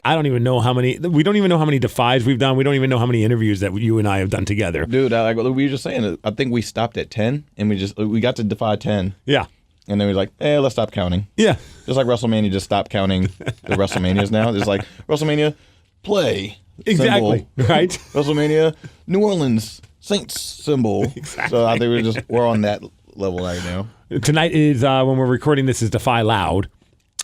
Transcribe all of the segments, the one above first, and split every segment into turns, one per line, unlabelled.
I don't even know how many. We don't even know how many Defies we've done. We don't even know how many interviews that you and I have done together.
Dude, like we were just saying, I think we stopped at 10, and we got to DEFY 10.
Yeah.
And then we were like, let's stop counting.
Yeah.
Just like WrestleMania just stopped counting the WrestleManias now. It's like WrestleMania play.
Exactly.
Symbol.
Right.
WrestleMania New Orleans Saints symbol.
Exactly.
So I think we're on that level right now.
Tonight is when we're recording this is DEFY Loud,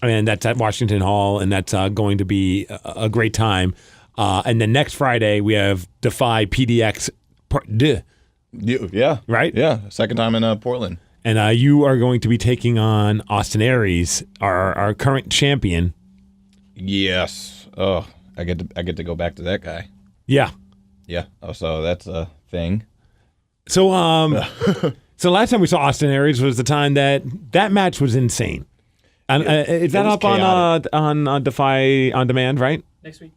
and that's at Washington Hall, and that's going to be a great time. And then next Friday we have DEFY PDX Part 2.
Yeah.
Right?
Yeah. Second time in Portland.
And you are going to be taking on Austin Aries, our current champion.
Yes. Oh, I get to go back to that guy.
Yeah.
Yeah. Oh, so that's a thing.
So so last time we saw Austin Aries was the time that match was insane. And is that up on DEFY On Demand, right?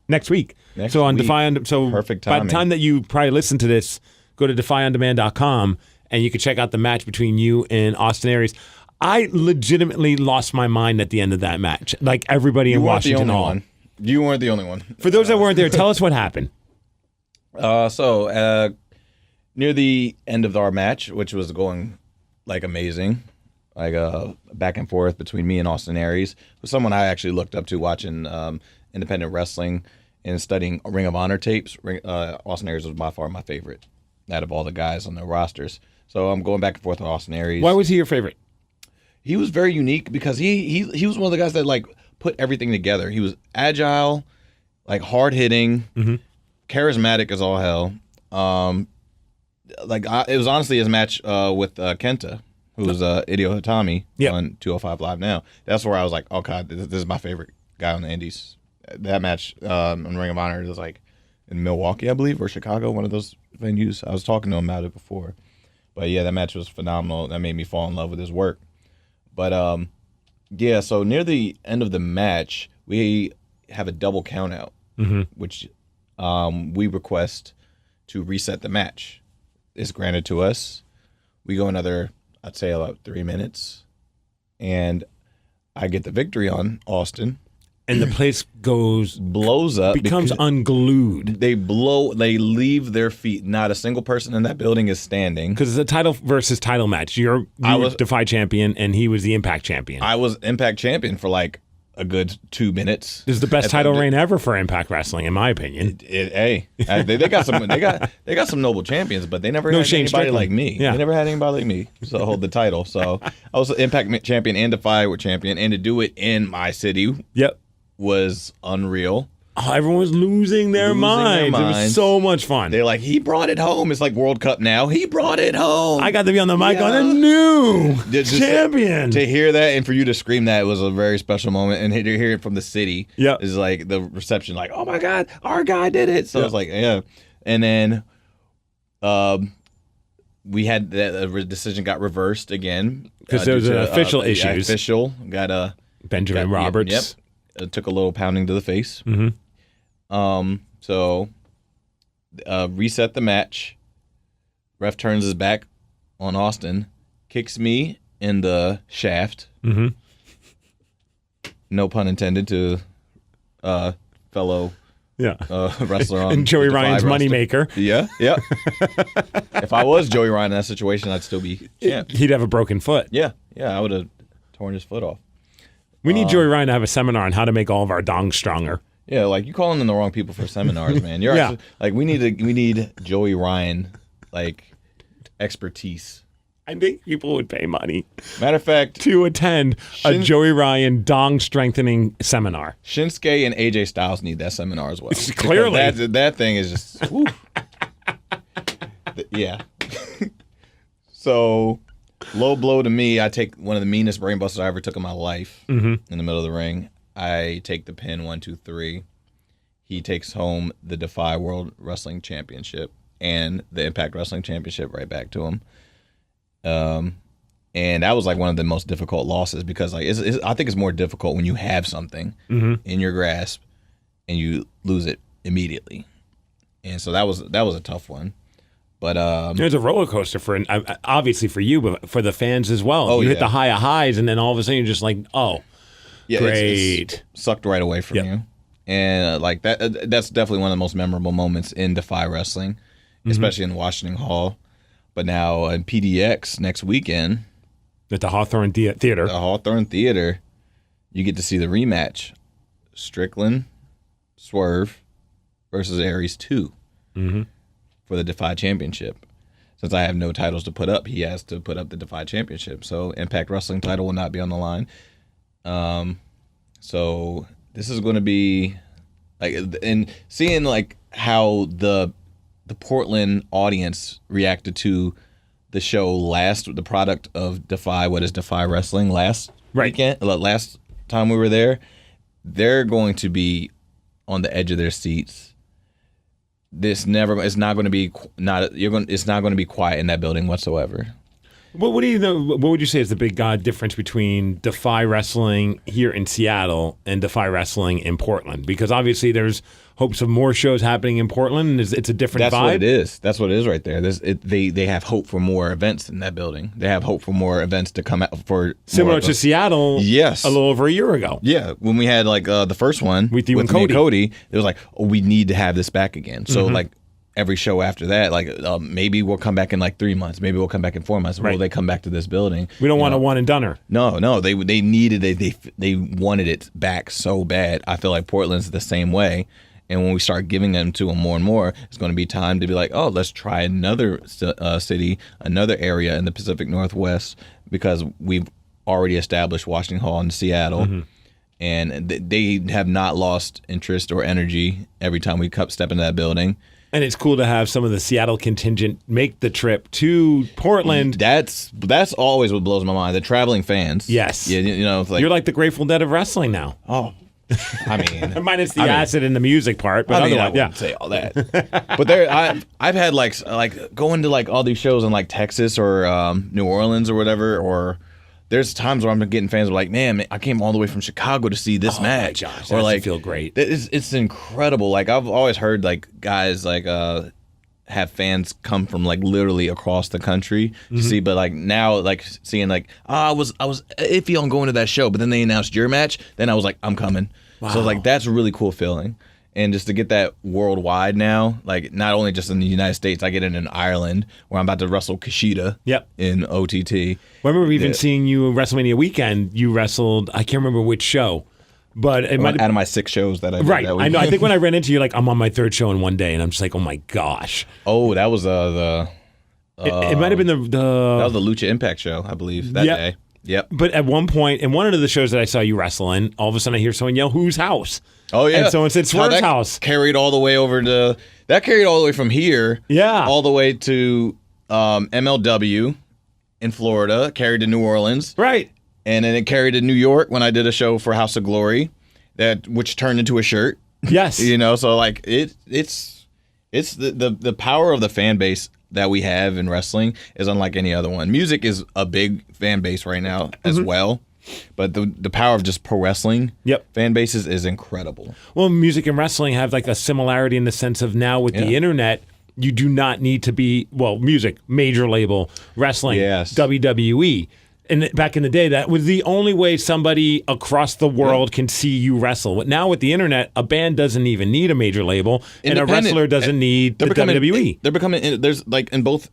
Next week. So on DEFY
perfect timing.
By the time that you probably listen to this, go to DEFYOnDemand.com and you can check out the match between you and Austin Aries. I legitimately lost my mind at the end of that match. Like everybody in Washington Hall.
You weren't the only one.
For those that weren't there, tell us what happened.
So near the end of our match, which was going like amazing, like back and forth between me and Austin Aries, was someone I actually looked up to watching independent wrestling and studying Ring of Honor tapes. Austin Aries was by far my favorite out of all the guys on the rosters. So I'm going back and forth with Austin Aries.
Why was he your favorite?
He was very unique because he was one of the guys that like put everything together. He was agile, like hard hitting, charismatic as all hell. It was honestly his match with Kenta, who was Hideo Hitami on 205 Live now. That's where I was like, oh god, this is my favorite guy on the Indies. That match on Ring of Honor was like in Milwaukee, I believe, or Chicago, one of those venues. I was talking to him about it before. But yeah, that match was phenomenal. That made me fall in love with his work. But yeah, so near the end of the match, we have a double count out, which we request to reset the match. It's granted to us. We go another, I'd say about 3 minutes, and I get the victory on Austin.
And the place
blows up,
becomes unglued.
They leave their feet. Not a single person in that building is standing.
Because it's a title versus title match. You were DEFY champion, and he was the Impact champion.
I was Impact champion for like a good 2 minutes.
This is the best title reign ever for Impact Wrestling, in my opinion.
They got some they got some noble champions, but they never had anybody
Strickland.
like me.
Yeah.
They never had anybody like me to hold the title. So I was Impact champion and DEFY champion, and to do it in my city.
Yep.
Was unreal.
Oh, everyone was losing their minds. It was so much fun.
They're like, he brought it home. It's like World Cup now. He brought it home.
I got to be on the mic on a new champion.
To hear that and for you to scream that was a very special moment. And to hear it from the city is like the reception, like, oh my God, our guy did it. So I was like, yeah. And then we had the decision got reversed again.
Because there was official issues.
Got
Benjamin Roberts.
Yep. It took a little pounding to the face. So reset the match. Ref turns his back on Austin, kicks me in the shaft. No pun intended to fellow wrestler on
and Joey Ryan's moneymaker.
Yeah. If I was Joey Ryan in that situation, I'd still be champ.
He'd have a broken foot.
Yeah, I would have torn his foot off.
We need Joey Ryan to have a seminar on how to make all of our dongs stronger.
Yeah, like you calling in the wrong people for seminars, man. You're actually, like we need Joey Ryan like expertise.
I think people would pay money.
Matter of fact,
to attend a Joey Ryan dong strengthening seminar.
Shinsuke and AJ Styles need that seminar as well.
Clearly,
that thing is just yeah. So. Low blow to me. I take one of the meanest brain busters I ever took in my life in the middle of the ring. I take the pin 1, 2, 3. He takes home the DEFY World Wrestling Championship and the Impact Wrestling Championship right back to him. And that was like one of the most difficult losses because like I think it's more difficult when you have something in your grasp and you lose it immediately. And so that was a tough one. But
there's a roller coaster for obviously for you, but for the fans as well.
Oh,
you hit the high of highs, and then all of a sudden you're just like, oh,
yeah,
great,
it's sucked right away from you. And like that's definitely one of the most memorable moments in DEFY Wrestling, especially in Washington Hall. But now in PDX next weekend
at the Hawthorne Theater.
The Hawthorne Theater, you get to see the rematch. Strickland, Swerve versus Aries 2 for the DEFY Championship. Since I have no titles to put up, he has to put up the DEFY Championship. So Impact Wrestling title will not be on the line. So this is going to be like, and seeing like how the Portland audience reacted to the show the product of DEFY, what is DEFY Wrestling last weekend, last time we were there, they're going to be on the edge of their seats. It's not going to be quiet in that building whatsoever.
What would you say is the big difference between DEFY Wrestling here in Seattle and DEFY Wrestling in Portland? Because obviously there's hopes of more shows happening in Portland. It's a different vibe.
That's what it is. That's what it is right there. They have hope for more events in that building. They have hope for more events to come out for
similar to Seattle.
Yes,
a little over a year ago.
Yeah, when we had like the first one with you and Cody, it was like, oh, we need to have this back again. So like every show after that, like maybe we'll come back in like 3 months. Maybe we'll come back in 4 months. Will they come back to this building?
We don't want a one and doneer.
No. They needed it. They wanted it back so bad. I feel like Portland's the same way. And when we start giving them to them more and more, it's going to be time to be like, oh, let's try another city, another area in the Pacific Northwest, because we've already established Washington Hall in Seattle. And they have not lost interest or energy every time we step into that building.
And it's cool to have some of the Seattle contingent make the trip to Portland.
That's always what blows my mind. The traveling fans.
Yes.
Yeah, it's like,
you're like the Grateful Dead of wrestling now.
Oh, I mean,
minus the acid and the music part, but
I wouldn't say all that. But I've had like going to like all these shows in like Texas or New Orleans or whatever, or there's times where I'm getting fans who are like, man, I came all the way from Chicago to see this match.
My gosh,
or like,
feel great.
It's incredible. Like I've always heard like guys like have fans come from like literally across the country to see, but like now like seeing like I was iffy on going to that show, but then they announced your match, then I was like, I'm coming. Wow. So like that's a really cool feeling. And just to get that worldwide now, like not only just in the United States, I get it in Ireland where I'm about to wrestle Kushida in OTT.
I remember even seeing you WrestleMania weekend. You wrestled, I can't remember which show, but it might
out of my 6 shows that I did that weekend.
I know. I think when I ran into you, like I'm on my 3rd show in one day, and I'm just like, oh my gosh.
Oh, that was
it might have been the
that was the Lucha Impact show, I believe, that day. Yep.
But at one point, in one of the shows that I saw you wrestle in, all of a sudden I hear someone yell, "Whose house?"
Oh yeah.
And someone said Swerve's house.
Carried all the way over to carried all the way from here.
Yeah.
All the way to MLW in Florida. Carried to New Orleans.
Right.
And then it carried to New York when I did a show for House of Glory, which turned into a shirt.
Yes.
So like it's the power of the fan base that we have in wrestling is unlike any other one. Music is a big fan base right now as well. But the power of just pro wrestling fan bases is incredible.
Well, music and wrestling have like a similarity in the sense of now with the internet, you do not need to be, music, major label, wrestling, WWE. And back in the day, that was the only way somebody across the world can see you wrestle. But now with the internet, a band doesn't even need a major label, and a wrestler doesn't need the WWE.
They're becoming, there's like in both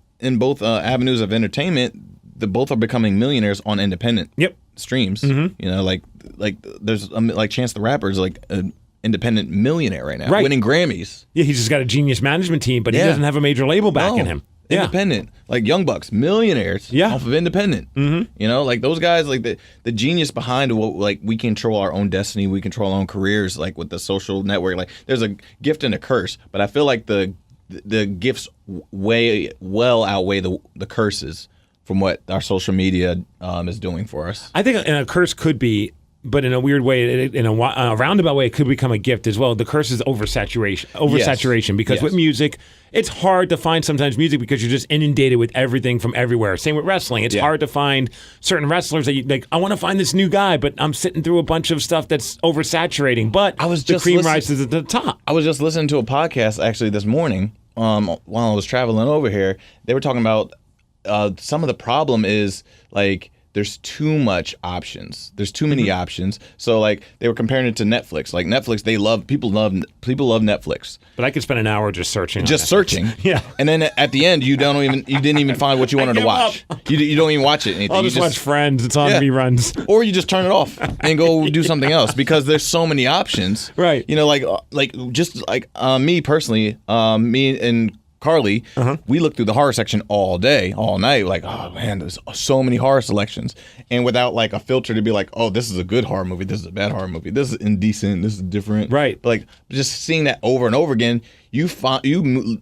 avenues of entertainment, both are becoming millionaires on independent streams. Like there's like Chance the Rapper is like an independent millionaire right now, winning Grammys.
Yeah, he's just got a genius management team, but he doesn't have a major label backing him.
Independent, like Young Bucks, millionaires off of independent. Like those guys, like the genius behind what, like we control our own destiny, we control our own careers, like with the social network. Like there's a gift and a curse, but I feel like the gifts well outweigh the curses from what our social media is doing for us.
I think a curse could be, but in a weird way, in a roundabout way, it could become a gift as well. The curse is oversaturation, because with music, it's hard to find sometimes music because you're just inundated with everything from everywhere. Same with wrestling. It's hard to find certain wrestlers that you like. I want to find this new guy, but I'm sitting through a bunch of stuff that's oversaturating. But the cream rises at the top.
I was just listening to a podcast actually this morning while I was traveling over here. They were talking about some of the problem is like there's too much options. There's too many options. So like they were comparing it to Netflix. Like Netflix, people love Netflix.
But I could spend an hour just searching.
Just searching.
Yeah.
And then at the end, you didn't even find what you wanted to watch. You don't even watch it. Anything.
I'll just watch Friends. It's on reruns.
Or you just turn it off and go do something else because there's so many options.
Right.
You know, just like me personally, me and Carly, we look through the horror section all day, all night. Like, oh man, there's so many horror selections, and without like a filter to be like, oh, this is a good horror movie, this is a bad horror movie, this is indecent, this is different.
Right.
But like just seeing that over and over again, you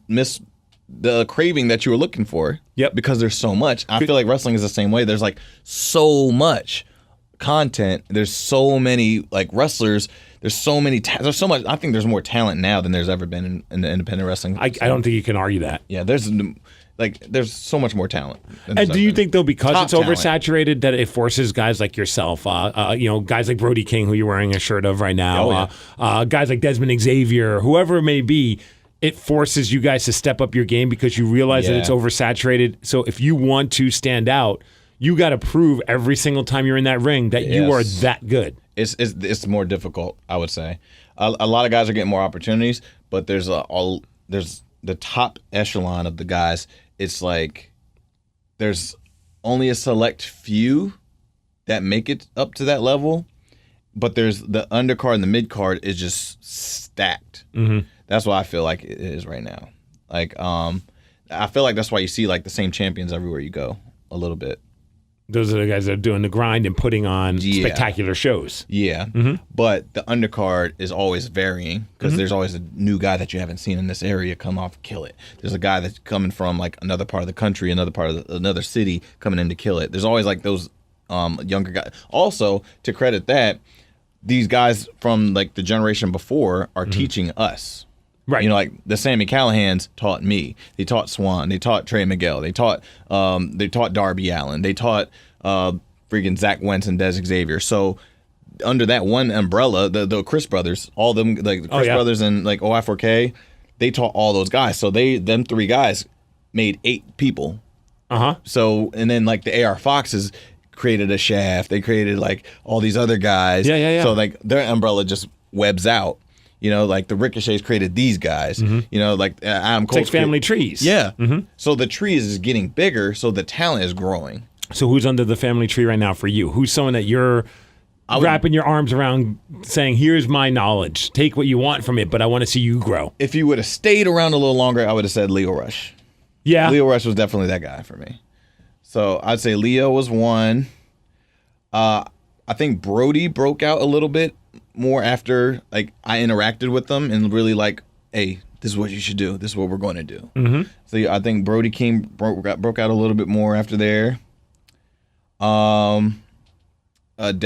miss the craving that you were looking for.
Yep.
Because there's so much. I feel like wrestling is the same way. There's like so much content. There's so many like wrestlers. There's so many. There's so much. I think there's more talent now than there's ever been in the independent wrestling.
I don't think you can argue that.
Yeah, there's so much more talent.
And do you think though, because it's oversaturated, that it forces guys like yourself, guys like Brody King, who you're wearing a shirt of right now, guys like Desmond Xavier, whoever it may be, it forces you guys to step up your game because you realize that it's oversaturated. So if you want to stand out, you got to prove every single time you're in that ring that you are that good.
It's more difficult, I would say. A lot of guys are getting more opportunities, but there's the top echelon of the guys. It's like there's only a select few that make it up to that level, but there's the undercard and the mid card is just stacked. Mm-hmm. That's what I feel like it is right now. Like I feel like that's why you see like the same champions everywhere you go a little bit.
Those are the guys that are doing the grind and putting on spectacular shows.
Yeah. Mm-hmm. But the undercard is always varying because there's always a new guy that you haven't seen in this area come off kill it. There's a guy that's coming from like another part of the country, another part of another city coming in to kill it. There's always like those younger guys. Also, to credit that, these guys from like the generation before are teaching us. Right. You know, like the Sammy Callahans taught me. They taught Swan. They taught Trey Miguel. They taught Darby Allin. They taught freaking Zach Wentz and Des Xavier. So under that one umbrella, the Chris brothers, all them like the Chris brothers and like OI4K, they taught all those guys. So them three guys made 8 people. So and then like the AR Foxes created a Shaft. They created like all these other guys. Yeah. So like their umbrella just webs out. You know, like the Ricochets created these guys. You know, like Adam Cole's
6 family trees.
Yeah. So the trees is getting bigger, so the talent is growing.
So who's under the family tree right now for you? Who's someone that you're wrapping your arms around saying, here's my knowledge. Take what you want from it, but I want to see you grow.
If you would have stayed around a little longer, I would have said Leo Rush.
Yeah.
Leo Rush was definitely that guy for me. So I'd say Leo was one. I think Brody broke out a little bit more after like I interacted with them and really like, hey, this is what you should do. This is what we're going to do. So yeah, I think Brody King broke out a little bit more after there. Des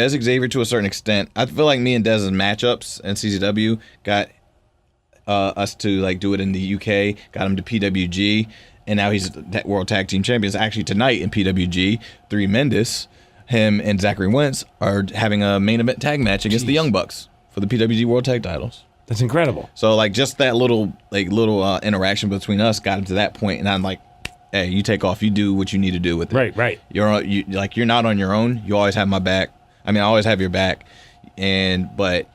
Xavier to a certain extent. I feel like me and Dez's matchups in CZW got us to like do it in the UK, got him to PWG, and now he's World Tag Team Champions. Actually tonight in PWG, 3 Mendes, him and Zachary Wentz are having a main event tag match against the Young Bucks for the PWG World Tag Titles.
That's incredible.
So like just that little interaction between us got him to that point, and I'm like, hey, you take off, you do what you need to do with it.
Right.
You're not on your own. You always have my back. I mean, I always have your back, but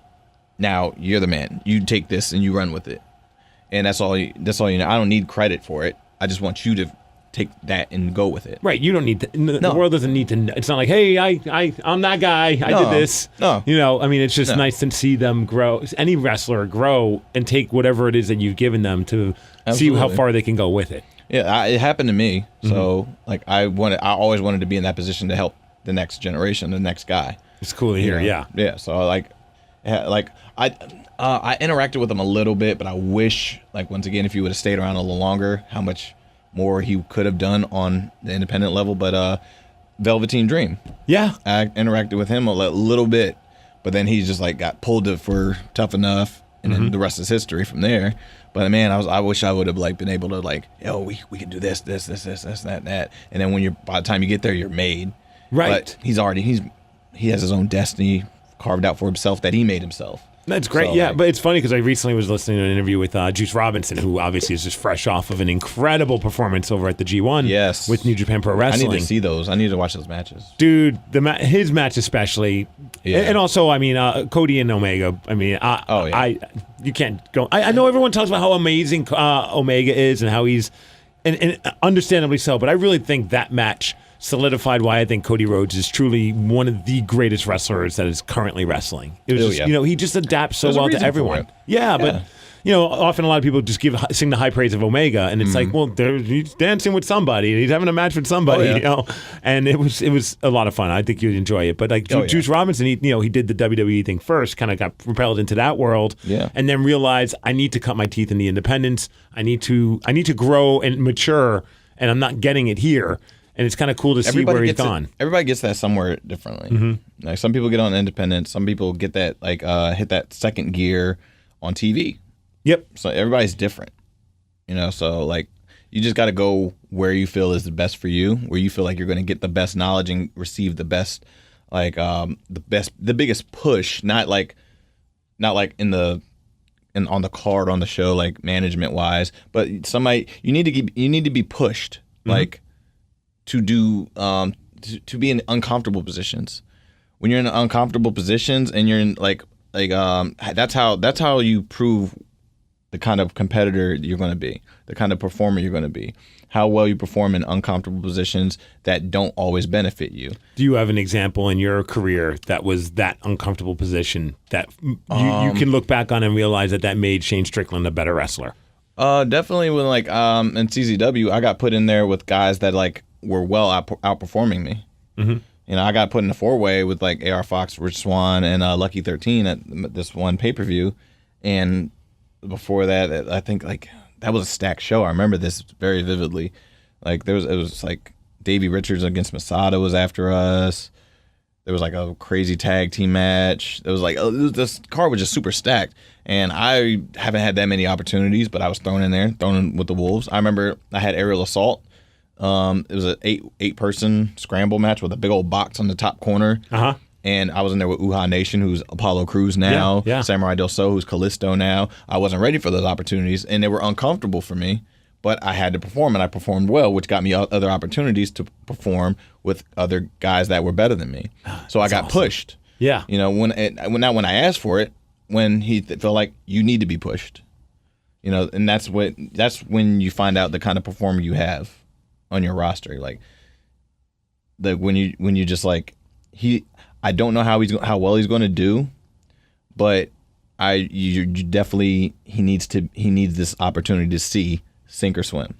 now you're the man. You take this and you run with it, and that's all you know. I don't need credit for it. I just want you to take that and go with it. Right.
You don't need to. The world doesn't need to know. It's not like, hey, I'm that guy. I did this.
No.
You know, I mean, it's just nice to see them grow. Any wrestler grow and take whatever it is that you've given them to see how far they can go with it.
Yeah, it happened to me. So like I always wanted to be in that position to help the next generation, the next guy.
It's cool to hear. Yeah.
Yeah. So I interacted with him a little bit, but I wish, like, once again, if he would have stayed around a little longer, how much more he could have done on the independent level. But Velveteen Dream,
yeah,
I interacted with him a little bit, but then he just like got pulled for Tough Enough, and then the rest is history from there. But man, I wish I would have like been able to like, we can do this, that, and then when by the time you get there, you're made.
Right.
But he has his own destiny carved out for himself that he made himself.
That's great.
So,
yeah,
like,
but it's funny because I recently was listening to an interview with Juice Robinson, who obviously is just fresh off of an incredible performance over at the G1
yes.
with New Japan Pro Wrestling.
I need to see those. I need to watch those matches.
Dude, his match especially. Yeah. And also, I mean, Cody and Omega. I mean, you can't go. I know everyone talks about how amazing Omega is and how he's, and understandably so, but I really think that match solidified why I think Cody Rhodes is truly one of the greatest wrestlers that is currently wrestling. It was just, he just adapts so well to everyone. Yeah, but often a lot of people just sing the high praise of Omega, and it's like, well, he's dancing with somebody, and he's having a match with somebody, and it was a lot of fun. I think you'd enjoy it. But like Juice Robinson, he did the WWE thing first, kind of got propelled into that world, and then realized I need to cut my teeth in the independents. I need to grow and mature, and I'm not getting it here. And it's kind of cool to see where he's gone.
Everybody gets that somewhere differently. Like some people get on independent, some people get that hit that second gear on TV.
Yep.
So everybody's different, So like you just got to go where you feel is the best for you, where you feel like you're going to get the best knowledge and receive the best, the biggest push. Not like on the card on the show, like management wise, but you need to be pushed, like. To do to be in uncomfortable positions. When you're in uncomfortable positions and you're in that's how you prove the kind of competitor you're going to be, the kind of performer you're going to be, how well you perform in uncomfortable positions that don't always benefit you.
Do you have an example in your career that was that uncomfortable position that you can look back on and realize that made Shane Strickland a better wrestler?
Definitely when in CZW, I got put in there with guys that were well outperforming me. I got put in a 4-way with AR Fox, Rich Swann, and Lucky 13 at this one pay-per-view. And before that, I think that was a stacked show. I remember this very vividly. It was Davey Richards against Masada was after us. There was a crazy tag team match. There was this card was just super stacked. And I haven't had that many opportunities, but I was thrown in with the Wolves. I remember I had aerial assault. It was an eight-person scramble match with a big old box on the top corner. And I was in there with Uhaa Nation, who's Apollo Crews now, Samurai Del Sol, who's Callisto now. I wasn't ready for those opportunities, and they were uncomfortable for me, but I had to perform, and I performed well, which got me other opportunities to perform with other guys that were better than me. So I got pushed.
Yeah.
When I asked for it, when he felt like you need to be pushed. And that's when you find out the kind of performer you have on your roster, when you just I don't know how well he's going to do, but you definitely he needs this opportunity to see sink or swim.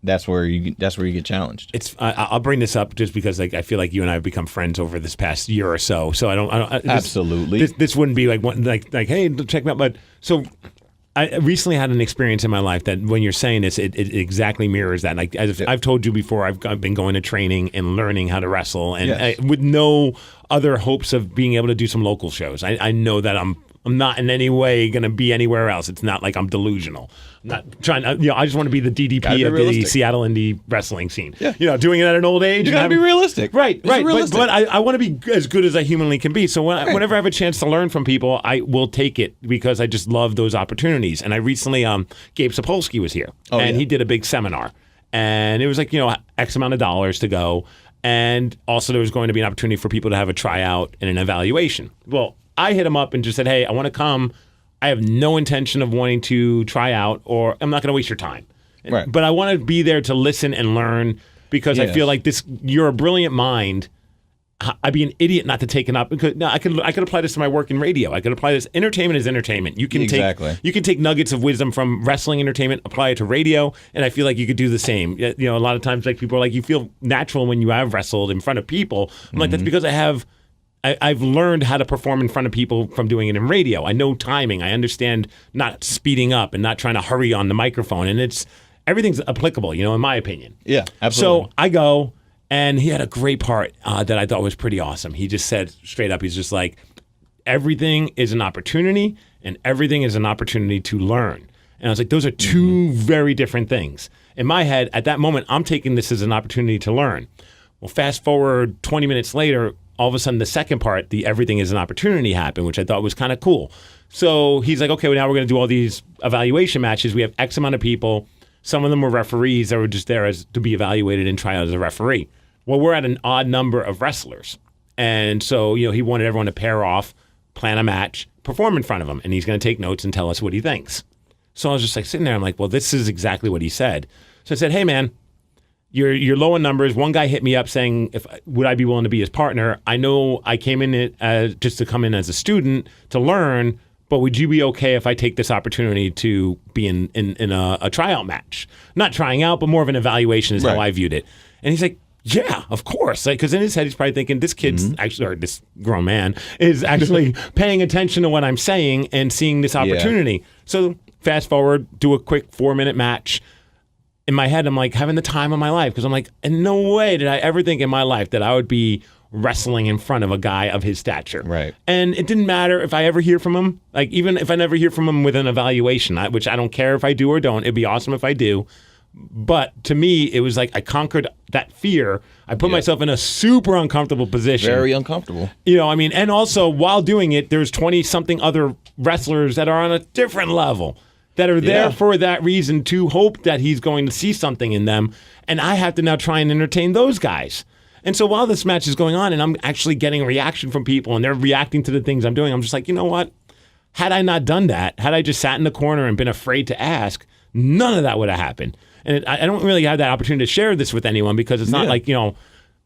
That's where you get challenged.
I'll bring this up just because I feel like you and I have become friends over this past year or so. So I don't
absolutely.
This wouldn't be hey, check me out. But so. I recently had an experience in my life that when you're saying this, it exactly mirrors that. I've told you before, I've been going to training and learning how to wrestle, and with no other hopes of being able to do some local shows. I know that I'm not in any way going to be anywhere else. It's not like I'm delusional. I'm not trying to, I just want to be the DDP of the Seattle indie wrestling scene.
Yeah.
Doing it at an old age.
You got to be realistic.
Right. But I want to be as good as I humanly can be. So whenever I have a chance to learn from people, I will take it because I just love those opportunities. And I recently, Gabe Sapolsky was here, he did a big seminar. And it was X amount of dollars to go. And also there was going to be an opportunity for people to have a tryout and an evaluation. Well, I hit him up and just said, hey, I want to come. I have no intention of wanting to try out, or I'm not going to waste your time.
Right.
But I want to be there to listen and learn because I feel like you're a brilliant mind. I'd be an idiot not to take it up because I could apply this to my work in radio. I could apply this. Entertainment is entertainment. You can take nuggets of wisdom from wrestling entertainment, apply it to radio, and I feel like you could do the same. A lot of times people are like, you feel natural when you have wrestled in front of people. I'm like, that's because I've learned how to perform in front of people from doing it in radio. I know timing. I understand not speeding up and not trying to hurry on the microphone. And everything's applicable, in my opinion.
Yeah, absolutely.
So I go, and he had a great part that I thought was pretty awesome. He just said straight up, he's just like, everything is an opportunity and everything is an opportunity to learn. And I was like, those are two very different things. In my head, at that moment, I'm taking this as an opportunity to learn. Well, fast forward 20 minutes later, all of a sudden the second part, the everything is an opportunity happened, which I thought was kind of cool. So he's like, okay, well, now we're going to do all these evaluation matches. We have X amount of people. Some of them were referees that were just there to be evaluated and try out as a referee. Well, we're at an odd number of wrestlers. And so, he wanted everyone to pair off, plan a match, perform in front of him, and he's going to take notes and tell us what he thinks. So I was just like sitting there. I'm like, well, this is exactly what he said. So I said, hey, man, you're low in numbers. One guy hit me up saying, would I be willing to be his partner? I know I came in just to come in as a student to learn, but would you be okay if I take this opportunity to be in a tryout match? Not trying out, but more of an evaluation is how I viewed it. And he's like, yeah, of course. Because in his head, he's probably thinking, this kid's actually, or this grown man, is actually paying attention to what I'm saying and seeing this opportunity. Yeah. So fast forward, do a quick 4-minute match. In my head, I'm like having the time of my life because I'm like, in no way did I ever think in my life that I would be wrestling in front of a guy of his stature.
Right.
And it didn't matter if I ever hear from him. Like, even if I never hear from him with an evaluation, which I don't care if I do or don't. It'd be awesome if I do. But to me, it was like I conquered that fear. I put myself in a super uncomfortable position.
Very uncomfortable.
And also while doing it, there's 20-something other wrestlers that are on a different level that are there for that reason to hope that he's going to see something in them. And I have to now try and entertain those guys. And so while this match is going on and I'm actually getting a reaction from people and they're reacting to the things I'm doing, I'm just like, you know what? Had I not done that, had I just sat in the corner and been afraid to ask, none of that would have happened. And I don't really have that opportunity to share this with anyone because it's not like,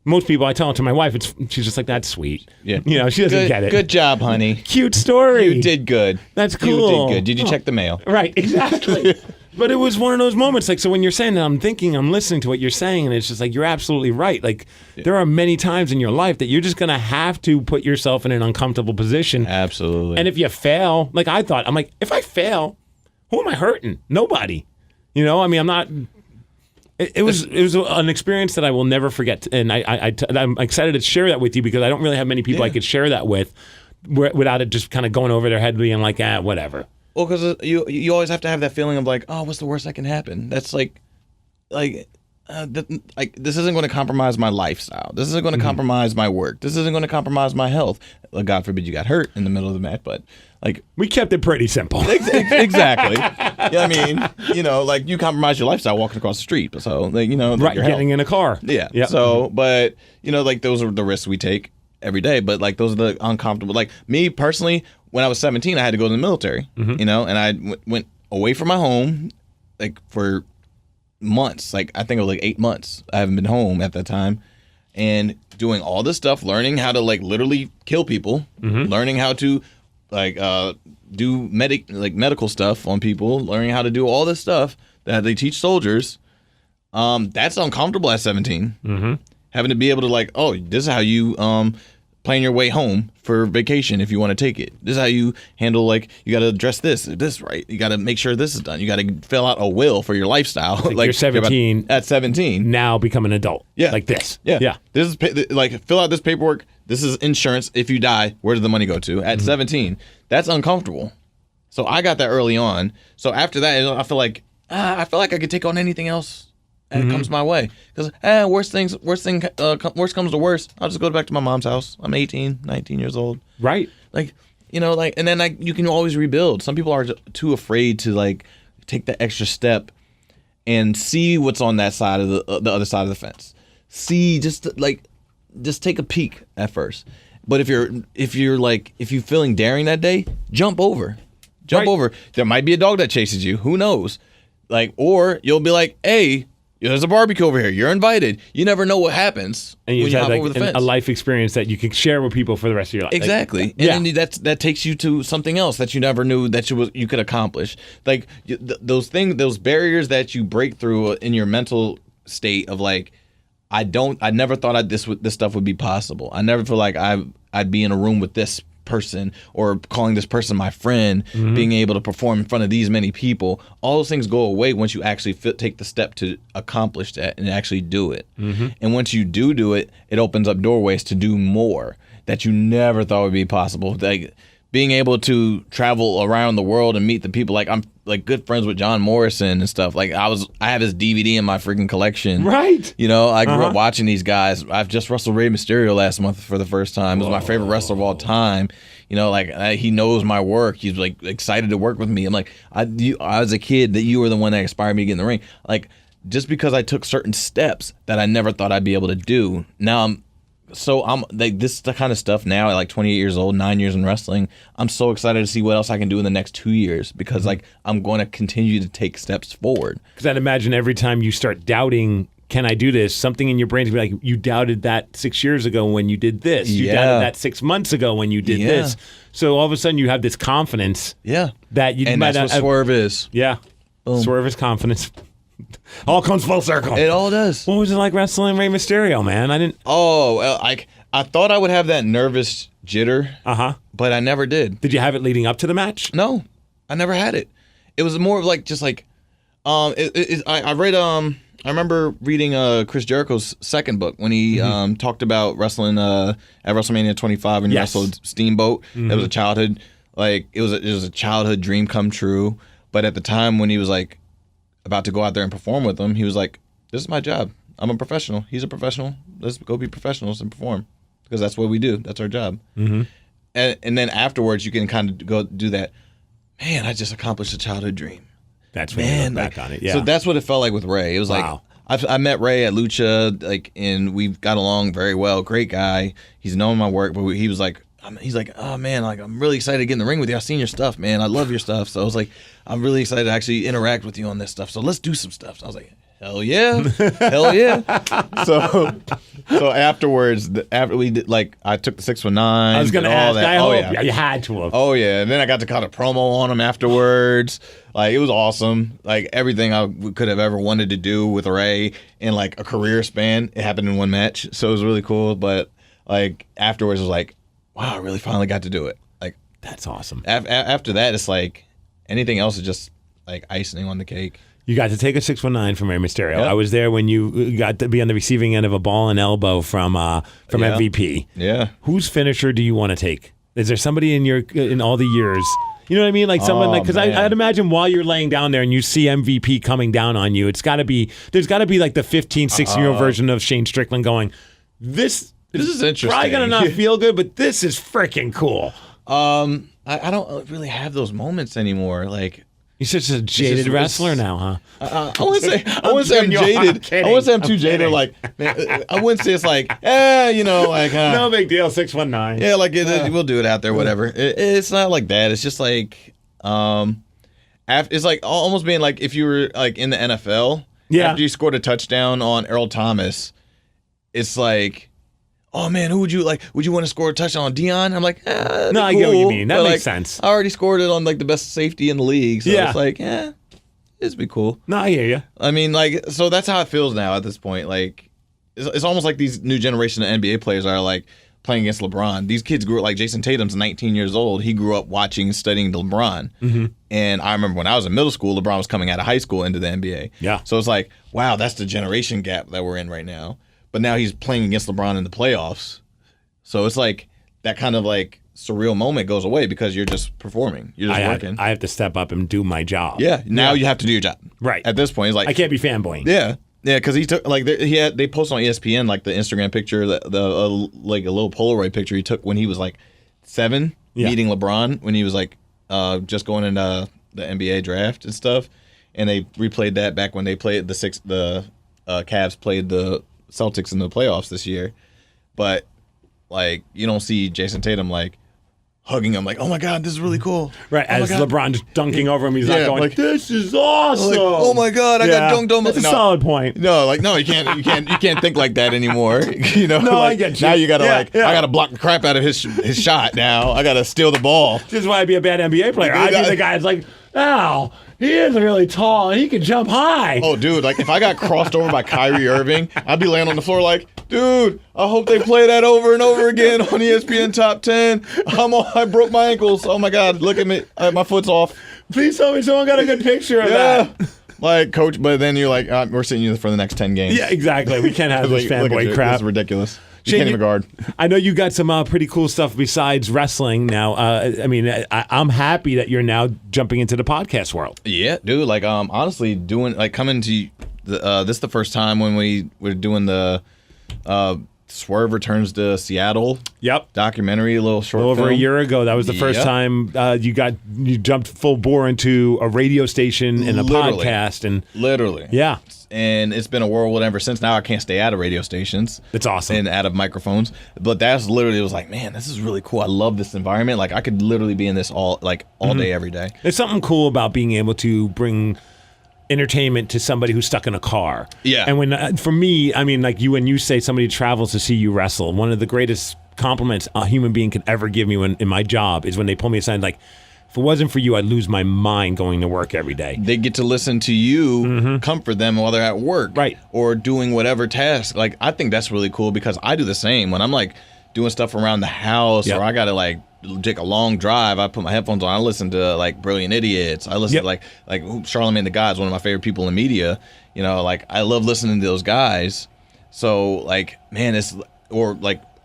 most people, I tell it to my wife, she's just like, that's sweet.
Yeah.
She doesn't get it.
Good job, honey.
Cute story.
You did good.
That's cool.
You did good. Did you check the mail?
Right, exactly. But it was one of those moments, like, so when you're saying that, I'm listening to what you're saying, and it's just like, you're absolutely right. Like, there are many times in your life that you're just going to have to put yourself in an uncomfortable position.
Absolutely.
And if you fail, like I thought, I'm like, if I fail, who am I hurting? Nobody. I'm not... It was an experience that I will never forget, and I'm excited to share that with you because I don't really have many people I could share that with without it just kind of going over their head being like, whatever.
Well, because you always have to have that feeling of like, oh, what's the worst that can happen? That's this isn't going to compromise my lifestyle. This isn't going to compromise my work. This isn't going to compromise my health. God forbid you got hurt in the middle of the match, but
we kept it pretty simple.
Exactly. You compromise your lifestyle walking across the street. So,
right, getting in a car.
Yeah. Yep. So, but those are the risks we take every day. But those are the uncomfortable. Like me personally, when I was 17, I had to go to the military. And I went away from my home, for months. I think it was 8 months. I haven't been home at that time, and doing all this stuff, learning how to literally kill people, learning how to do medical stuff on people, learning how to do all this stuff that they teach soldiers. That's uncomfortable at 17. Having to be able to this is how you plan your way home for vacation if you want to take it. This is how you handle you got to address this right. You got to make sure this is done. You got to fill out a will for your lifestyle.
You're 17
at 17
now, become an adult. Yeah, like this.
Yeah. This is fill out this paperwork. This is insurance. If you die, where does the money go to? At 17, that's uncomfortable. So I got that early on. So after that, I feel like I could take on anything else that comes my way. Because worst comes to worst, I'll just go back to my mom's house. I'm 18, 19 years old.
Right.
And then you can always rebuild. Some people are too afraid to take the extra step and see what's on that side of the other side of the fence. See, just take a peek at first. But if you're feeling daring that day, jump over. Over. There might be a dog that chases you. Who knows? Or you'll be like, hey, there's a barbecue over here. You're invited. You never know what happens
and you
when you hop over the fence.
A life experience that you can share with people for the rest of your life.
Exactly. And then that takes you to something else that you never knew that you could accomplish. Those barriers that you break through in your mental state of I never thought this stuff would be possible. I never feel like I'd be in a room with this person or calling this person my friend, being able to perform in front of these many people. All those things go away once you actually take the step to accomplish that and actually do it. And once you do it, it opens up doorways to do more that you never thought would be possible. being able to travel around the world and meet the people, like I'm like good friends with John Morrison and stuff. Like I have his DVD in my freaking collection.
Right.
You know, I grew up watching these guys. I've just wrestled Rey Mysterio last month for the first time. It was my favorite wrestler of all time. You know, like he knows my work. He's like excited to work with me. I'm like, I was a kid that you were the one that inspired me to get in the ring. Like just because I took certain steps that I never thought I'd be able to do. Now I'm like this is the kind of stuff now at like 28 years old, 9 years in wrestling. I'm so excited to see what else I can do in the next 2 years because like I'm going to continue to take steps forward.
Because I'd imagine every time you start doubting, can I do this? Something in your brain to be like, you doubted that 6 years ago when you did this. You doubted that 6 months ago when you did this. So all of a sudden you have this confidence. That you
and
might
that's what Swerve is.
Yeah. Boom. Swerve is confidence. All comes full circle.
It all does.
What was it like wrestling Rey Mysterio, man? I didn't.
Oh, well, I thought I would have that nervous jitter. But I never did.
Did you have it leading up to the match?
No, I never had it. It was more of like just like, I read I remember reading Chris Jericho's second book when he talked about wrestling at WrestleMania 25 when he wrestled Steamboat. It was a childhood it was a childhood dream come true. But at the time when he was like about to go out there and perform with them, he was like, this is my job. I'm a professional. He's a professional. Let's go be professionals and perform because that's what we do. That's our job. And then afterwards, you can kind of go do that. Man, I just accomplished a childhood dream.
That's when you look back on it. Yeah.
So that's what it felt like with Ray. It was like I met Ray at Lucha, and we got along very well. Great guy. He's known my work, but he was like, oh man, like I'm really excited to get in the ring with you. I've seen your stuff, man. I love your stuff. So I was like, I'm really excited to actually interact with you on this stuff. So let's do some stuff. So I was like, hell yeah, hell yeah. So afterwards, after we did, like I took the 619.
I was gonna ask. I hope you had to have.
Oh yeah, and then I got to cut a promo on him afterwards. Like it was awesome. Like everything I could have ever wanted to do with Ray in like a career span, it happened in one match. So it was really cool. But like afterwards, it was like, wow, I really finally got to do it. Like
that's awesome.
After that, it's like anything else is just like icing on the cake.
You got to take a 619 from Rey Mysterio. Yep. I was there when you got to be on the receiving end of a ball and elbow from MVP.
Yeah.
Whose finisher do you want to take? Is there somebody in all the years? You know what I mean? Like someone because I'd imagine while you're laying down there and you see MVP coming down on you, there's got to be like the 15, 16-year-old version of Shane Strickland going, This is interesting. Probably gonna not feel good, but this is freaking cool.
I don't really have those moments anymore. Like
you're such a jaded wrestler now,
huh? I wouldn't say I'm jaded. I wouldn't say I'm too jaded. Like man, I wouldn't say it's like, like
no big deal. 619.
Yeah, like we'll do it out there, whatever. It's not like that. It's just like, it's like almost being like if you were like in the NFL. Yeah. After you scored a touchdown on Earl Thomas, it's like, oh man, who would you like? Would you want to score a touchdown on Dion? I'm like, no, cool.
I get what you mean. That makes sense.
I already scored it on like the best safety in the league, so it's like, it'd be cool.
No, I hear you.
I mean, like, so that's how it feels now at this point. Like, it's almost like these new generation of NBA players are like playing against LeBron. These kids grew up like Jason Tatum's 19 years old. He grew up watching and studying LeBron. And I remember when I was in middle school, LeBron was coming out of high school into the NBA.
Yeah.
So it's like, wow, that's the generation gap that we're in right now. But now he's playing against LeBron in the playoffs. So it's like that kind of like surreal moment goes away because you're just performing. You're just working.
I have to step up and do my job.
Yeah. Now you have to do your job.
Right.
At this point, he's like,
I can't be fanboying.
Yeah. Yeah, because he took like they posted on ESPN like the Instagram picture, like a little Polaroid picture he took when he was like 7, meeting LeBron when he was like just going into the NBA draft and stuff, and they replayed that back when they played the Cavs played the Celtics in the playoffs this year, but like you don't see Jason Tatum like hugging him like, oh my God, this is really cool.
Right, as LeBron's dunking over him, he's not going, like, this is awesome. Like,
oh my God, I got dunked on.
That's a solid point.
No, you can't think like that anymore. You know,
no,
like,
I get you.
Now you gotta I gotta block the crap out of his shot. Now I gotta steal the ball.
This is why I'd be a bad NBA player. I'd be the guy that's like, ow, he is really tall and he can jump high.
Oh, dude, like if I got crossed over by Kyrie Irving, I'd be laying on the floor like, dude, I hope they play that over and over again on ESPN Top 10. I broke my ankles. Oh my God, look at me. My foot's off.
Please tell me someone got a good picture of that.
Like, coach, but then you're like, we're seeing you for the next 10 games.
Yeah, exactly. We can't have this fanboy crap.
It's ridiculous. You can't even guard.
I know you got some pretty cool stuff besides wrestling now. I mean, I'm happy that you're now jumping into the podcast world.
Yeah, dude. Like, honestly, coming to this is the first time when we were doing the Swerve Returns to Seattle.
Yep.
Documentary, a little short
over
film.
a year ago. That was the first time you jumped full bore into a radio station and a podcast. And
literally.
Yeah.
And it's been a whirlwind ever since. Now I can't stay out of radio stations.
It's awesome.
And out of microphones. But that's literally, it was like, man, this is really cool. I love this environment. Like, I could literally be in this all day, every day.
There's something cool about being able to bring entertainment to somebody who's stuck in a car.
Yeah.
And when, for me, I mean, like when you say somebody travels to see you wrestle, one of the greatest compliments a human being could ever give me in my job is when they pull me aside, like, if it wasn't for you, I'd lose my mind going to work every day.
They get to listen to you comfort them while they're at work.
Right.
Or doing whatever task. Like, I think that's really cool because I do the same. When I'm, like, doing stuff around the house or I got to, like, take a long drive, I put my headphones on. I listen to, like, Brilliant Idiots. I listen to, like Charlamagne the God is one of my favorite people in media. You know, like, I love listening to those guys. So, like, man,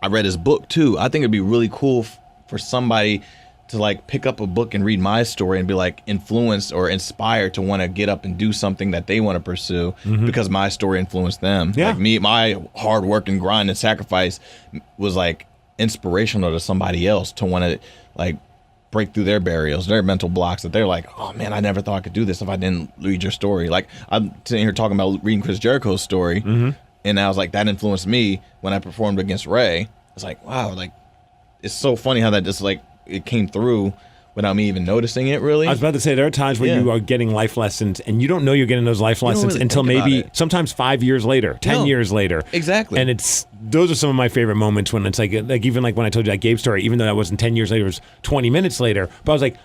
I read his book, too. I think it'd be really cool for somebody to like pick up a book and read my story and be like influenced or inspired to want to get up and do something that they want to pursue because my story influenced them.
Yeah.
Like my hard work and grind and sacrifice was like inspirational to somebody else to want to like break through their barriers, their mental blocks that they're like, oh man, I never thought I could do this if I didn't read your story. Like I'm sitting here talking about reading Chris Jericho's story and I was like, that influenced me when I performed against Ray. It's like, wow, like it's so funny how that just like it came through without me even noticing it, really.
I was about to say, there are times where you are getting life lessons and you don't know you're getting those life lessons
really
until maybe sometimes 5 years later, 10 years later.
Exactly.
And those are some of my favorite moments when it's like even like when I told you that Gabe story, even though that wasn't 10 years later, it was 20 minutes later. But I was like,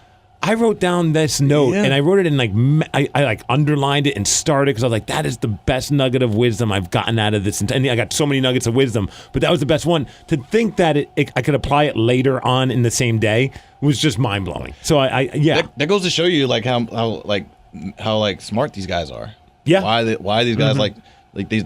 I wrote down this note and I wrote it in like, I like underlined it and started because I was like, that is the best nugget of wisdom I've gotten out of this. And I got so many nuggets of wisdom, but that was the best one. To think that I could apply it later on in the same day was just mind blowing. So
that goes to show you like how smart these guys are.
Yeah.
Why these guys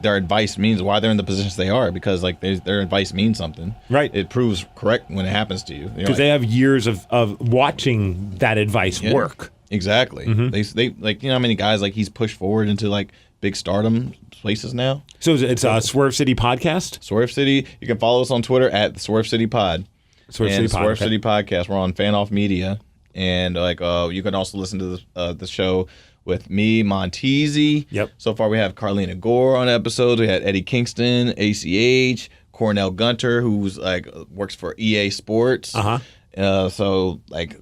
their advice means why they're in the positions they are because like their advice means something.
Right.
It proves correct when it happens to you.
Because they have years of watching that advice work.
Exactly. They like how many guys like he's pushed forward into like big stardom places now.
So it's a Swerve City podcast.
Swerve City. You can follow us on Twitter at the Swerve City Pod. Swerve City Podcast. We're on Fan Off Media, and like you can also listen to the show with me, Montezi.
Yep.
So far, we have Carlina Gore on episodes. We had Eddie Kingston, ACH, Cornell Gunter, who's like works for EA Sports. So like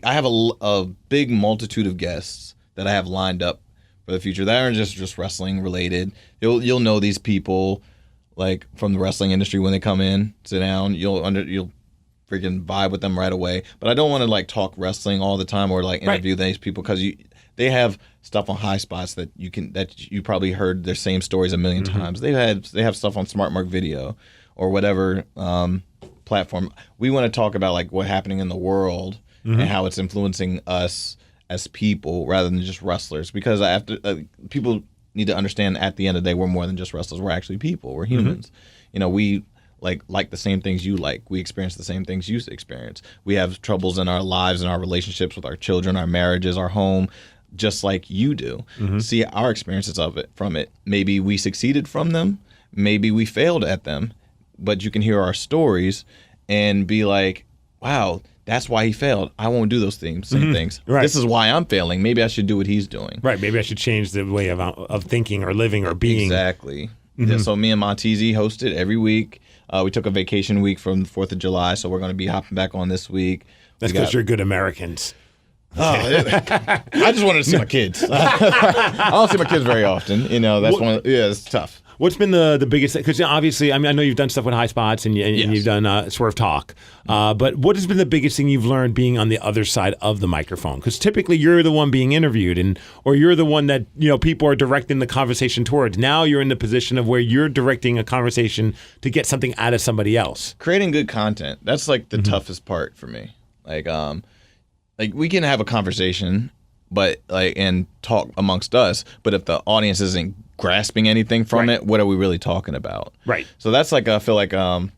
I have a big multitude of guests that I have lined up for the future that aren't just wrestling related. You'll know these people like from the wrestling industry when they come in, sit down. You'll freaking vibe with them right away. But I don't want to like talk wrestling all the time or like interview these people because they have stuff on High Spots that you probably heard their same stories a million times. They have stuff on Smart Mark Video or whatever platform. We want to talk about like what's happening in the world and how it's influencing us as people rather than just wrestlers. Because people need to understand at the end of the day we're more than just wrestlers. We're actually people. We're humans. You know, we like the same things you like. We experience the same things you experience. We have troubles in our lives and our relationships with our children, our marriages, our home, just like you do. See our experiences from it. Maybe we succeeded from them. Maybe we failed at them. But you can hear our stories and be like, wow, that's why he failed. I won't do those same things.
Right.
This is why I'm failing. Maybe I should do what he's doing.
Right. Maybe I should change the way of thinking or living or being.
Exactly. Yeah, so me and Montezi host it every week. We took a vacation week from the 4th of July, so we're going to be hopping back on this week.
That's because you're good Americans.
I just wanted to see my kids. I don't see my kids very often. You know, that's it's tough.
What's been the biggest thing? Because obviously, I mean, I know you've done stuff with High Spots and you've done Swerve Talk. But what has been the biggest thing you've learned being on the other side of the microphone? Because typically you're the one being interviewed, or you're the one that people are directing the conversation towards. Now you're in the position of where you're directing a conversation to get something out of somebody else.
Creating good content. That's like the toughest part for me. Like we can have a conversation but and talk amongst us. But if the audience isn't grasping anything from it, what are we really talking about?
Right.
So that's like I feel like me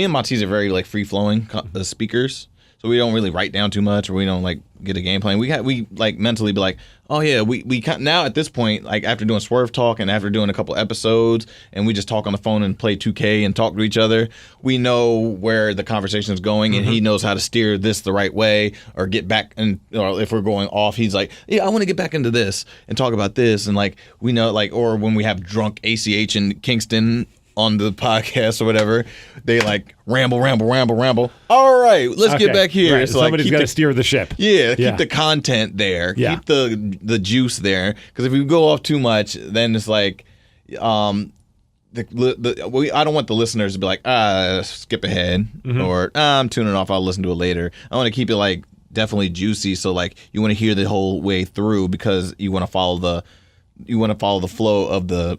and Matisse are very like free flowing speakers. So we don't really write down too much, or we don't like get a game plan. We like mentally be like, oh yeah, we now at this point, like after doing Swerve Talk and after doing a couple episodes, and we just talk on the phone and play 2K and talk to each other. We know where the conversation is going, and he knows how to steer this the right way or get back. And if we're going off, he's like, yeah, I want to get back into this and talk about this, and like we know like, or when we have drunk ACH in Kingston on the podcast or whatever, they like ramble. All right, let's get back here.
Right. So somebody's got to steer the ship.
Yeah, keep the content there.
Yeah.
Keep the juice there. Because if we go off too much, then it's like, I don't want the listeners to be like, skip ahead, or I'm tuning off. I'll listen to it later. I want to keep it like definitely juicy. So like you want to hear the whole way through because you want to follow the flow of the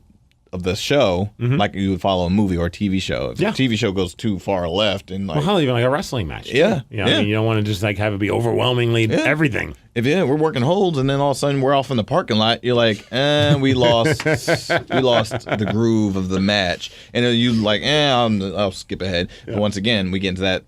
show, like you would follow a movie or a TV show. If a TV show goes too far left, and like,
hell, even like a wrestling match.
Yeah.
I mean, you don't want to just like have it be overwhelmingly everything.
If we're working holds, and then all of a sudden we're off in the parking lot, you're like, we lost the groove of the match, and then you like, I'll skip ahead. But once again, we get into that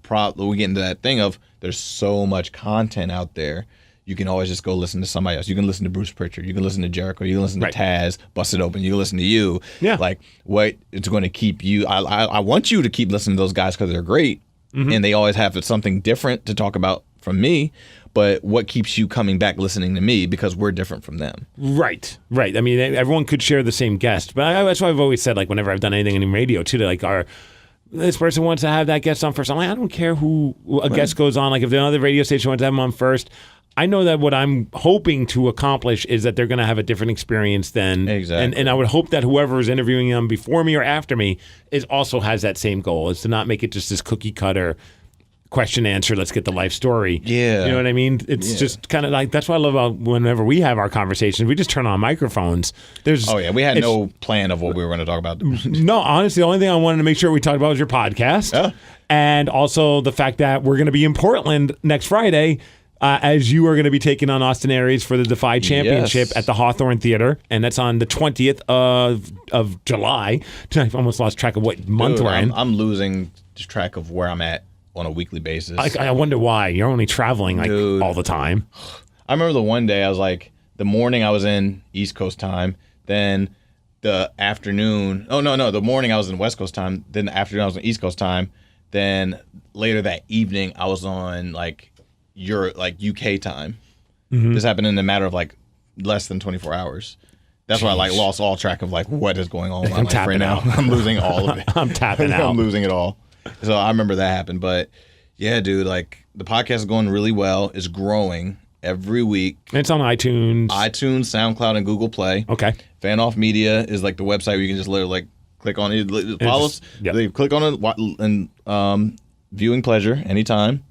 thing of there's so much content out there. You can always just go listen to somebody else. You can listen to Bruce Pritchard. You can listen to Jericho. You can listen to Taz, Bust It Open. You can listen to you.
Yeah.
Like, what it's going to keep you. I want you to keep listening to those guys because they're great. And they always have something different to talk about from me. But what keeps you coming back listening to me? Because we're different from them.
Right. I mean, everyone could share the same guest. But that's why I've always said, like, whenever I've done anything in radio, too, to like this person wants to have that guest on first. I'm like, I don't care who a guest goes on. Like, if another radio station wants to have them on first, I know that what I'm hoping to accomplish is that they're going to have a different experience than
exactly.
And I would hope that whoever is interviewing them before me or after me also has that same goal, is to not make it just this cookie cutter question answer. Let's get the life story.
Yeah,
you know what I mean. It's just kind of like, that's what I love about whenever we have our conversations. We just turn on microphones.
We had no plan of what we were going to talk about.
No, honestly, the only thing I wanted to make sure we talked about was your podcast, and also the fact that we're going to be in Portland next Friday. As you are going to be taking on Austin Aries for the DEFY Championship at the Hawthorne Theater, and that's on the 20th of July. I almost lost track of what month we're in.
I'm losing track of where I'm at on a weekly basis.
I wonder why. You're only traveling all the time.
I remember the one day I was like, the morning I was in East Coast time, then the afternoon. Oh, no, the morning I was in West Coast time, then the afternoon I was in East Coast time, then later that evening I was on like UK time. This happened in a matter of like less than 24 hours. That's why I like lost all track of like what is going on in my life right now. I'm losing all of it.
I'm tapping out.
I'm losing it all. So I remember that happened. But yeah, dude, like the podcast is going really well. It's growing every week.
It's on iTunes,
SoundCloud, and Google Play.
Okay.
Fan Off Media is like the website where you can just literally like click on it, follow us. They click on it and viewing pleasure anytime.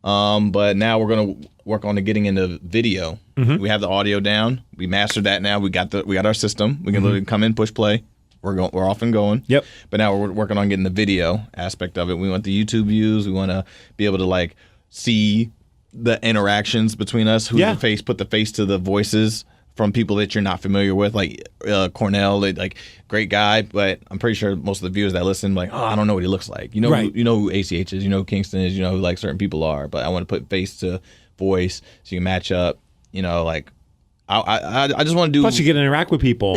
But now we're going to work on getting into video. We have the audio down. We mastered that now. We got our system. We can literally come in, push play. We're off and going.
Yep.
But now we're working on getting the video aspect of it. We want the YouTube views. We want to be able to like see the interactions between us. Put the face to the voices from people that you're not familiar with, like Cornell, like great guy, but I'm pretty sure most of the viewers that listen, like, I don't know what he looks like. You know who ACH is, you know who Kingston is, you know who like certain people are, but I want to put face to voice so you can match up. Like I just want to do.
Plus, you get to interact with people.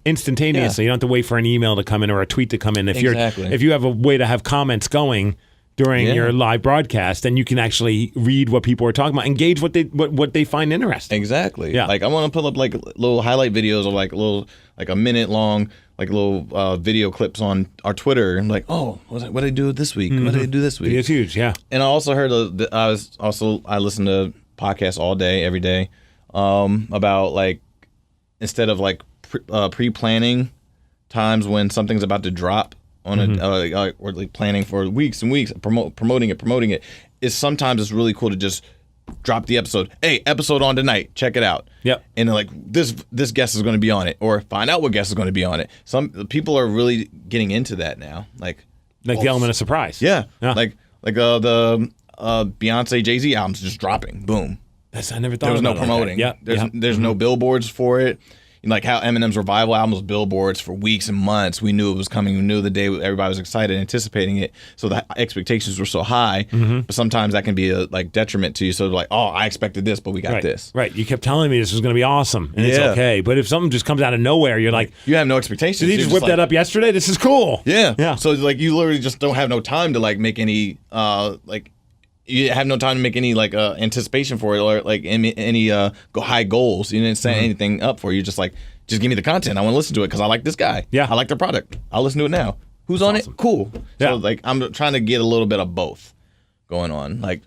Instantaneously. You don't have to wait for an email to come in or a tweet to come in. If you have a way to have comments going during your live broadcast, then you can actually read what people are talking about, engage what they find interesting.
Exactly. Yeah. Like I want to pull up like little highlight videos of like a minute long, like little video clips on our Twitter, and like, what did I do this week? What did I do this week?
It's huge, yeah.
And I also heard I listen to podcasts all day, every day, about like instead of like pre-planning times when something's about to drop on or like planning for weeks and weeks, promoting it. Sometimes it's really cool to just drop the episode. Hey, episode on tonight. Check it out.
Yep.
And like this guest is going to be on it, or find out what guest is going to be on it. Some people are really getting into that now. Like
the element of surprise.
Yeah. Like the Beyonce Jay-Z album's just dropping. Boom.
I never thought
there was no
about it like
promoting.
that.
There's no billboards for it. Like how Eminem's Revival album was billboards for weeks and months. We knew it was coming. We knew the day everybody was excited, anticipating it. So the expectations were so high. But sometimes that can be a detriment to you. So like, oh, I expected this, but we got this.
Right. You kept telling me this was going to be awesome, and it's okay. But if something just comes out of nowhere, you're like,
you have no expectations.
Did he just whip that up yesterday? This is cool.
Yeah. So like, you literally just don't have no time to make any you have no time to make any anticipation for it or any go high goals. You didn't set anything up for you. Just give me the content. I want to listen to it because I like this guy.
Yeah,
I like their product. I'll listen to it now. Who's on
awesome.
it? Cool.
Yeah.
So I'm trying to get a little bit of both going on. Like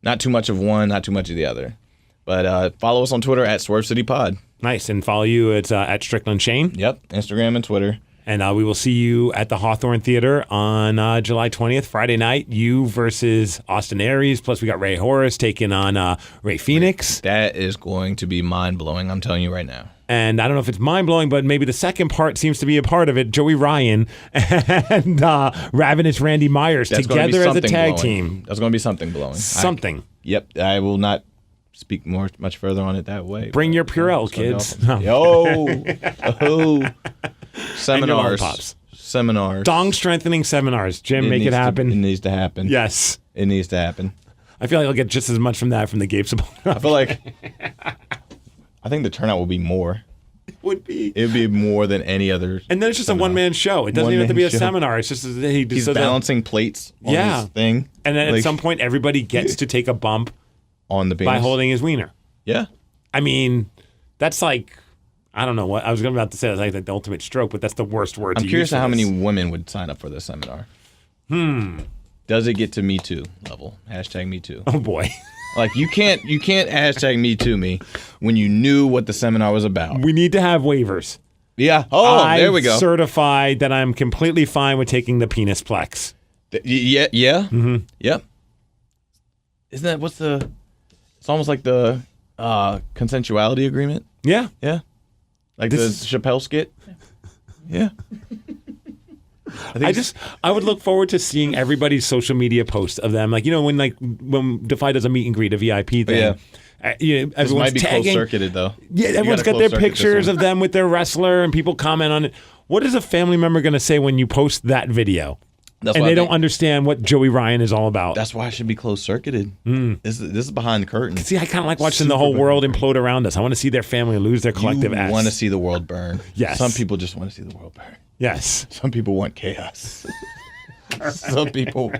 not too much of one, not too much of the other. But follow us on Twitter at Swerve City Pod.
Nice, and follow you. It's at Strickland Shane.
Yep, Instagram and Twitter.
And we will see you at the Hawthorne Theater on July 20th, Friday night. You versus Austin Aries. Plus, we got Ray Horace taking on Ray Phoenix.
That is going to be mind-blowing, I'm telling you right now.
And I don't know if it's mind-blowing, but maybe the second part seems to be a part of it. Joey Ryan and Ravenous Randy Myers together as a tag team.
That's going to be something blowing.
Something.
Yep, I will not speak much further on it that way.
Bring your Purell, kids.
Seminars.
Dong strengthening seminars. Jim, make it happen.
It needs to happen.
Yes.
It needs to happen.
I feel like I'll get just as much from that from the Gabe Sabona.
I feel like I think the turnout will be more.
It would be.
It would be more than any other.
And then it's just a one-man show. It doesn't even have to be a seminar. It's just he's
balancing plates on his thing.
And then at some point, everybody gets to take a bump
on the penis
by holding his wiener.
Yeah.
I mean, that's like, I don't know what I was about to say. It's like the ultimate stroke, but that's the worst word.
I'm curious how many women would sign up for this seminar. Does it get to Me Too level? Hashtag Me Too.
Oh boy.
Like you can't hashtag Me Too me when you knew what the seminar was about.
We need to have waivers.
Yeah. Oh, there we go.
I certified that I'm completely fine with taking the penis plex.
Yeah. Mm-hmm. Yep. Isn't that it's almost like the consensuality agreement.
Yeah.
Yeah. Like the Chappelle skit. Yeah.
I would look forward to seeing everybody's social media posts of them. Like, when DEFY does a meet and greet, a VIP thing.
Yeah.
Everyone's
this might be
tagging.
close-circuited, though.
Yeah, everyone's got their pictures of them with their wrestler, and people comment on it. What is a family member going to say when you post that video? They don't understand what Joey Ryan is all about.
That's why it should be closed-circuited. This is behind the curtain.
See, I kind of like watching the whole world implode around us. I want to see their family lose their collective ass.
You want to see the world burn.
Yes.
Some people just want to see the world burn.
Yes.
Some people want chaos. Some people...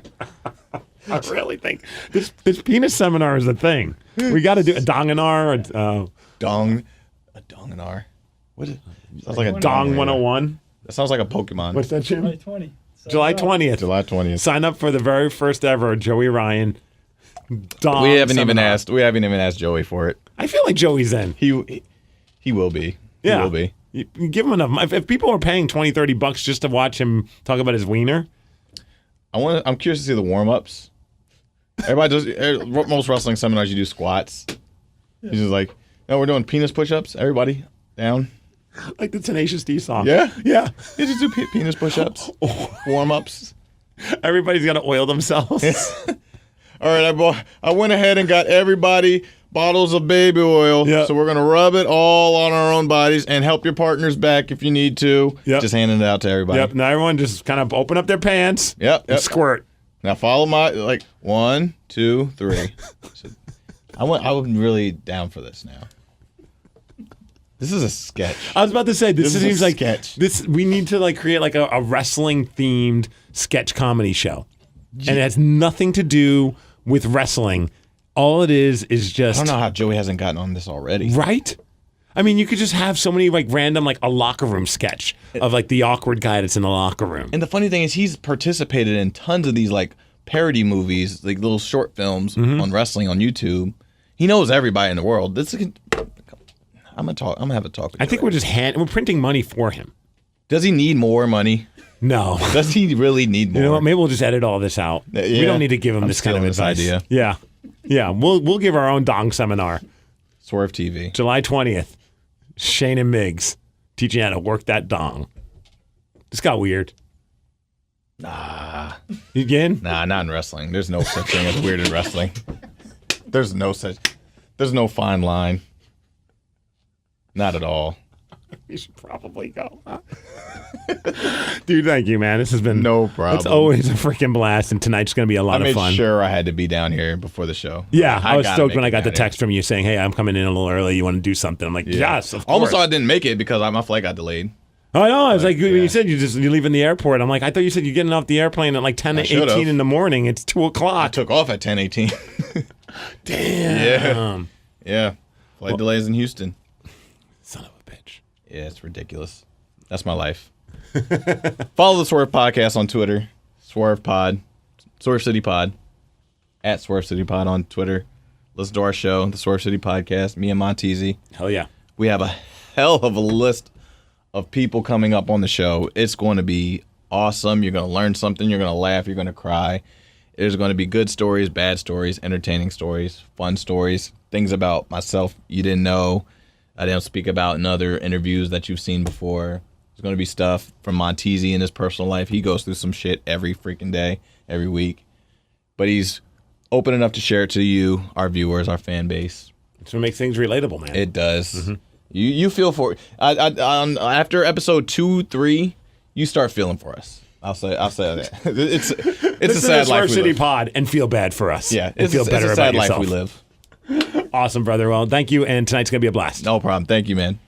I really think this penis seminar is a thing. We got to do a donginar.
A donginar. What is... Sounds like a
Dong 101.
That sounds like a Pokemon.
What's that, Jim?
July 20th.
July 20th. Sign up for the very first ever Joey Ryan Dong
We haven't even
seminar.
asked Joey for it.
I feel like Joey's in.
He will be.
Yeah.
He will be.
You give him enough. If people are paying $20-$30 just to watch him talk about his wiener,
I'm curious to see the warm-ups. Everybody does. Most wrestling seminars, you do squats. He's just like, no, we're doing penis push-ups. Everybody down.
Like the Tenacious D song.
Yeah?
Yeah.
You just do penis push-ups. Warm-ups.
Everybody's got to oil themselves.
All right, I went ahead and got everybody bottles of baby oil. Yep. So we're going to rub it all on our own bodies and help your partners back if you need to.
Yep.
Just handing it out to everybody.
Yep. Now everyone just kind of open up their pants.
Yep.
And squirt.
Now follow my 1, 2, 3. So I'm really down for this now. This is a sketch.
I was about to say this seems like
sketch.
We need to create a wrestling themed sketch comedy show, and it has nothing to do with wrestling. All it is just.
I don't know how Joey hasn't gotten on this already.
Right? I mean, you could just have so many random a locker room sketch of the awkward guy that's in the locker room.
And the funny thing is, he's participated in tons of these parody movies, little short films on wrestling on YouTube. He knows everybody in the world. I'm gonna have a talk with
I think we're just we're printing money for him.
Does he need more money?
No.
Does he really need more?
You know what? Maybe we'll just edit all this out.
Yeah.
We don't need to give him this kind of advice.
Idea.
Yeah. Yeah. We'll give our own Dong seminar.
Swerve TV.
July 20th. Shane and MIGS teaching you how to work that dong. This got weird.
Nah.
You again?
Nah, not in wrestling. There's no such thing as weird in wrestling. There's no such. There's no fine line. Not at all.
You should probably go. Dude, thank you, man. This has been
no problem.
It's always a freaking blast, and tonight's going to be a lot of fun.
I made sure I had to be down here before the show.
Yeah, I was stoked when I got the text from you saying, hey, I'm coming in a little early. You want to do something? I'm like, yes, of course.
Almost thought I didn't make it because my flight got delayed.
Oh, I know. I was like, when you said you're leaving the airport, I'm like, I thought you said you're getting off the airplane at like 10:18 in the morning. It's 2 o'clock.
I took off at 10:18.
Damn.
Yeah. Flight delays in Houston.
Son of a bitch.
Yeah, it's ridiculous. That's my life. Follow the Swerve Podcast on Twitter. Swerve Pod. Swerve City Pod. At Swerve City Pod on Twitter. Listen to our show, the Swerve City Podcast. Me and Montezi.
Hell yeah.
We have a hell of a list of people coming up on the show. It's going to be awesome. You're going to learn something. You're going to laugh. You're going to cry. There's going to be good stories, bad stories, entertaining stories, fun stories, things about myself you didn't know I didn't speak about in other interviews that you've seen before. There's going to be stuff from Montezi in his personal life. He goes through some shit every freaking day, every week. But he's open enough to share it to you, our viewers, our fan base.
It's going to make things relatable, man.
It does. Mm-hmm. You feel for it. After episode 2, 3, you start feeling for us. I'll say that. It's a sad life we
City
live.
Pod and feel bad for us.
Yeah,
and feel better
it's a sad
about yourself.
life we live.
Awesome, brother. Well, thank you, and tonight's gonna be a blast.
No problem. Thank you, man.